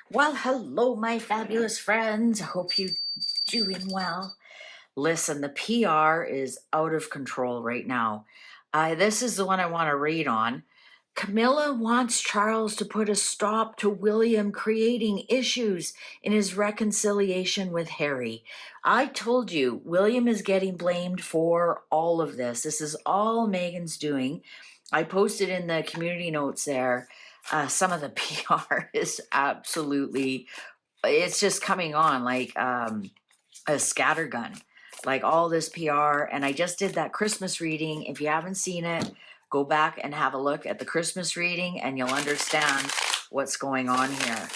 Well, hello, my fabulous friends. I hope you're doing well. Listen, the PR is out of control right now. This is the one I want to read on. Camilla wants Charles to put a stop to William creating issues in his reconciliation with Harry. I told you, William is getting blamed for all of this. This is all Megan's doing. I posted in the community notes there. Some of the PR is absolutely, it's just coming on like a scattergun, like all this PR. And I just did that Christmas reading. If you haven't seen it, go back and have a look at the Christmas reading and you'll understand what's going on here.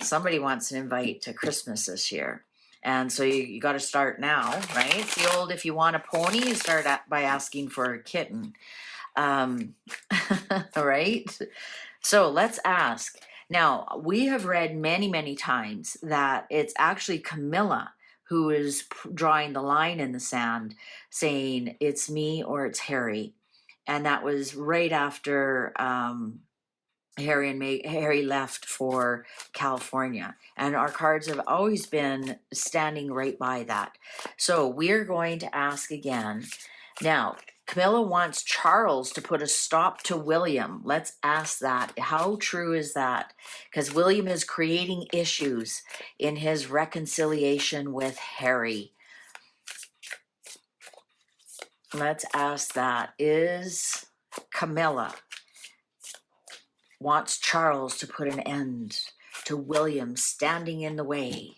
Somebody wants an invite to Christmas this year. And so you got to start now, right? It's the old, if you want a pony, you start by asking for a kitten. Right? So let's ask. Now, we have read many, many times that it's actually Camilla who is drawing the line in the sand, saying it's me or it's Harry. And that was right after Harry left for California. And our cards have always been standing right by that. So we're going to ask again. Now, Camilla wants Charles to put a stop to William. Let's ask that. How true is that? Because William is creating issues in his reconciliation with Harry. Let's ask that. Is Camilla wants Charles to put an end to William standing in the way?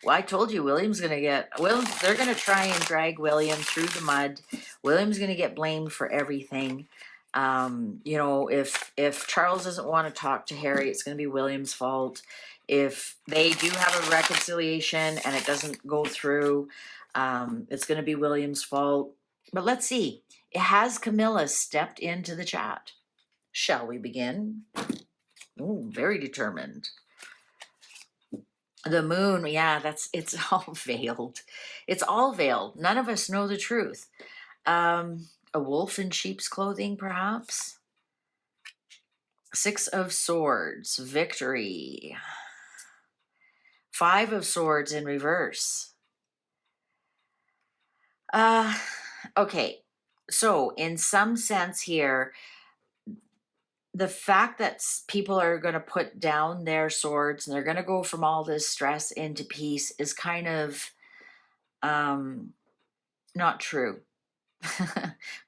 Well, I told you they're going to try and drag William through the mud. William's going to get blamed for everything. If Charles doesn't want to talk to Harry, it's going to be William's fault. If they do have a reconciliation and it doesn't go through, it's going to be William's fault. But let's see. Has Camilla stepped into the chat? Shall we begin? Oh, very determined. The moon, yeah, it's all veiled. It's all veiled. None of us know the truth. A wolf in sheep's clothing, perhaps? Six of Swords, victory. Five of Swords in reverse. Okay, so in some sense here, the fact that people are going to put down their swords and they're going to go from all this stress into peace is kind of not true.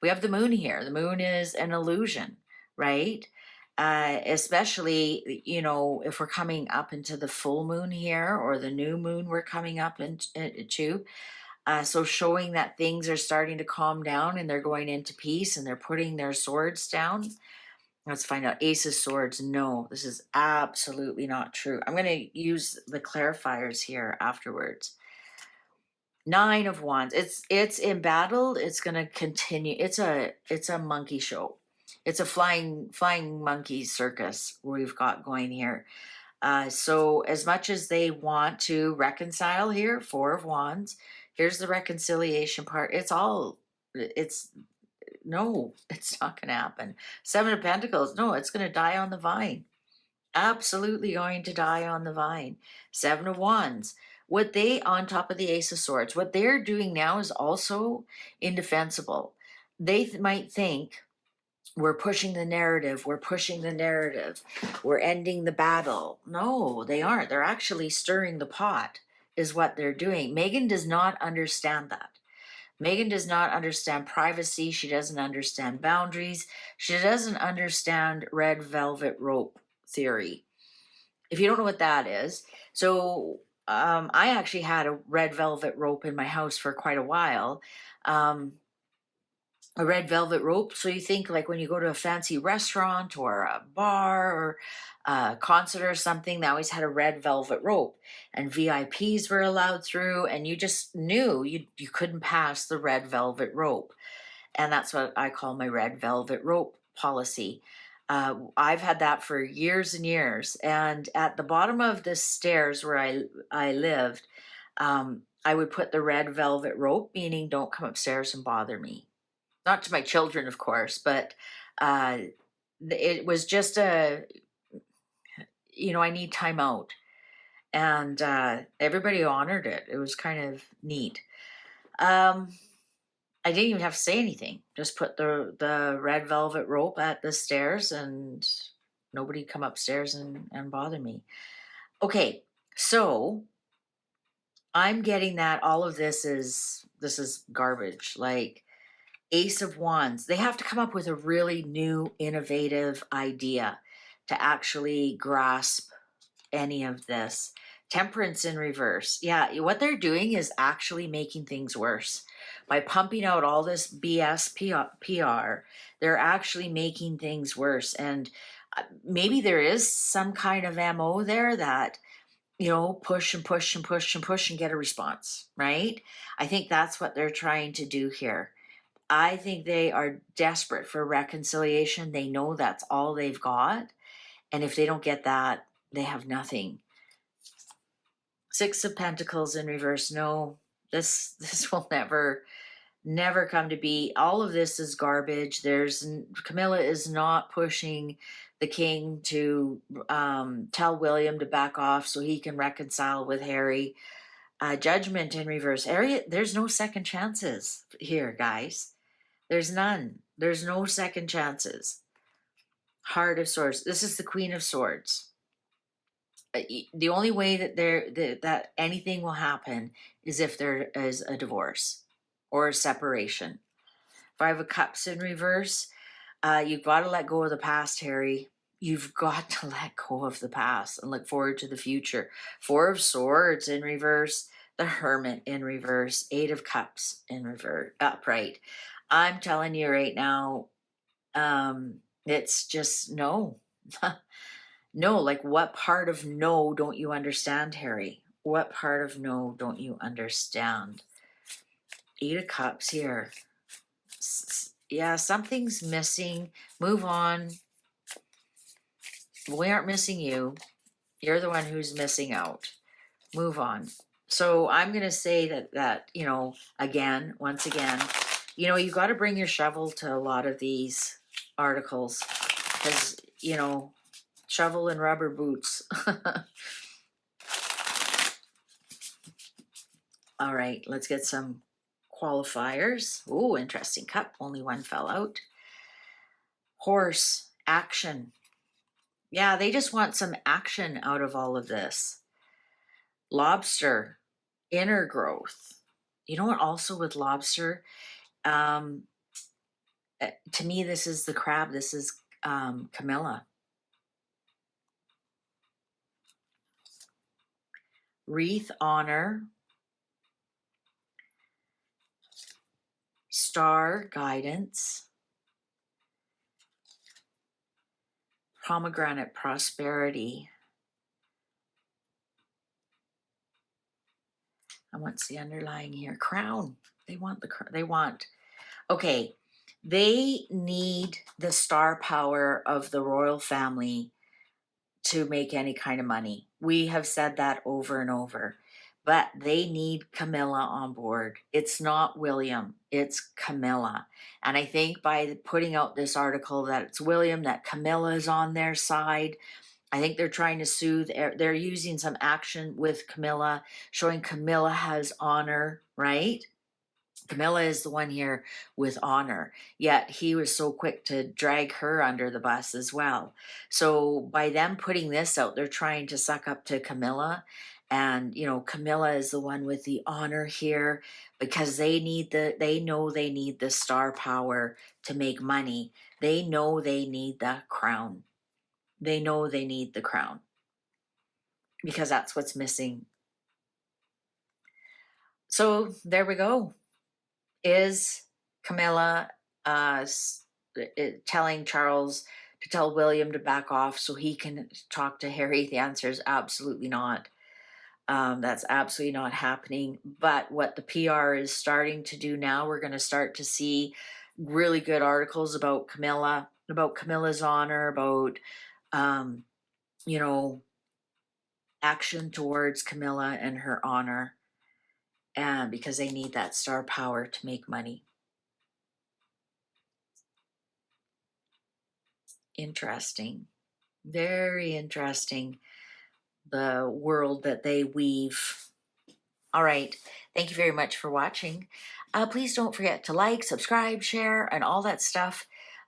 We have the moon here. The moon is an illusion, right? Especially, if we're coming up into the full moon here or the new moon we're coming up into. So showing that things are starting to calm down and they're going into peace and they're putting their swords down. Let's find out. Ace of Swords. No, this is absolutely not true. I'm going to use the clarifiers here afterwards. Nine of Wands. It's embattled. It's going to continue. It's a monkey show. It's a flying monkey circus we've got going here. So as much as they want to reconcile here, Four of Wands. Here's the reconciliation part. No, it's not going to happen. Seven of Pentacles. No, it's going to die on the vine. Absolutely going to die on the vine. Seven of Wands. On top of the Ace of Swords, what they're doing now is also indefensible. They might think, we're pushing the narrative. We're ending the battle. No, they aren't. They're actually stirring the pot, is what they're doing. Megan does not understand that. Megan does not understand privacy. She doesn't understand boundaries. She doesn't understand red velvet rope theory. If you don't know what that is, so I actually had a red velvet rope in my house for quite a while. A red velvet rope. So you think like when you go to a fancy restaurant or a bar or a concert or something, they always had a red velvet rope and VIPs were allowed through and you just knew you couldn't pass the red velvet rope. And that's what I call my red velvet rope policy. I've had that for years and years. And at the bottom of the stairs where I lived, I would put the red velvet rope, meaning don't come upstairs and bother me. Not to my children, of course, but it was just I need time out. And everybody honored it. It was kind of neat. Um, I didn't even have to say anything. Just put the red velvet rope at the stairs, and nobody come upstairs and bother me. Okay, so I'm getting that all of this is garbage. Like Ace of Wands, they have to come up with a really new, innovative idea to actually grasp any of this. Temperance in reverse. Yeah, what they're doing is actually making things worse. By pumping out all this BS PR, they're actually making things worse. And maybe there is some kind of MO there that, push and push and push and push and get a response, right? I think that's what they're trying to do here. I think they are desperate for reconciliation. They know that's all they've got. And if they don't get that, they have nothing. Six of Pentacles in reverse. No, this will never come to be. All of this is garbage. Camilla is not pushing the king to tell William to back off so he can reconcile with Harry. Judgment in reverse. Harry, there's no second chances here, guys. There's none. There's no second chances. Heart of Swords. This is the Queen of Swords. The only way that anything will happen is if there is a divorce or a separation. Five of Cups in reverse. You've got to let go of the past, Harry. You've got to let go of the past and look forward to the future. Four of Swords in reverse. The Hermit in reverse. Eight of Cups in reverse. Upright. I'm telling you right now, it's just no. No, like what part of no don't you understand, Harry? What part of no don't you understand? Eight of Cups here. Yeah, something's missing. Move on. We aren't missing you. You're the one who's missing out. Move on. So I'm going to say that, once again, you got to bring your shovel to a lot of these articles because, shovel and rubber boots. All right, let's get some qualifiers. Oh, interesting cup. Only one fell out. Horse, action. Yeah, they just want some action out of all of this. Lobster, inner growth. You know what? Also with lobster, to me, this is the crab. This is Camilla. Wreath, honor. Star, guidance. Pomegranate, prosperity. And what's the underlying here? Crown. Okay, they need the star power of the royal family to make any kind of money. We have said that over and over, but they need Camilla on board. It's not William, it's Camilla. And I think by putting out this article that it's William, that Camilla is on their side, I think they're trying to soothe, they're using some action with Camilla, showing Camilla has honor, right? Camilla is the one here with honor, yet he was so quick to drag her under the bus as well. So by them putting this out, they're trying to suck up to Camilla. And, Camilla is the one with the honor here because they know they need the star power to make money. They know they need the crown. They know they need the crown because that's what's missing. So there we go. Is Camilla telling Charles to tell William to back off so he can talk to Harry? The answer is absolutely not. That's absolutely not happening. But what the PR is starting to do now, we're going to start to see really good articles about Camilla, about Camilla's honor, about, action towards Camilla and her honor. And because they need that star power to make money. Interesting. Very interesting, the world that they weave. All right. Thank you very much for watching. Please don't forget to like, subscribe, share, and all that stuff.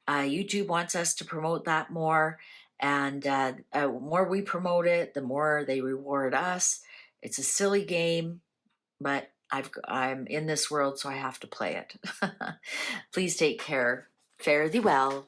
YouTube wants us to promote that more. And more we promote it, the more they reward us. It's a silly game, but I'm in this world, so I have to play it. Please take care. Fare thee well.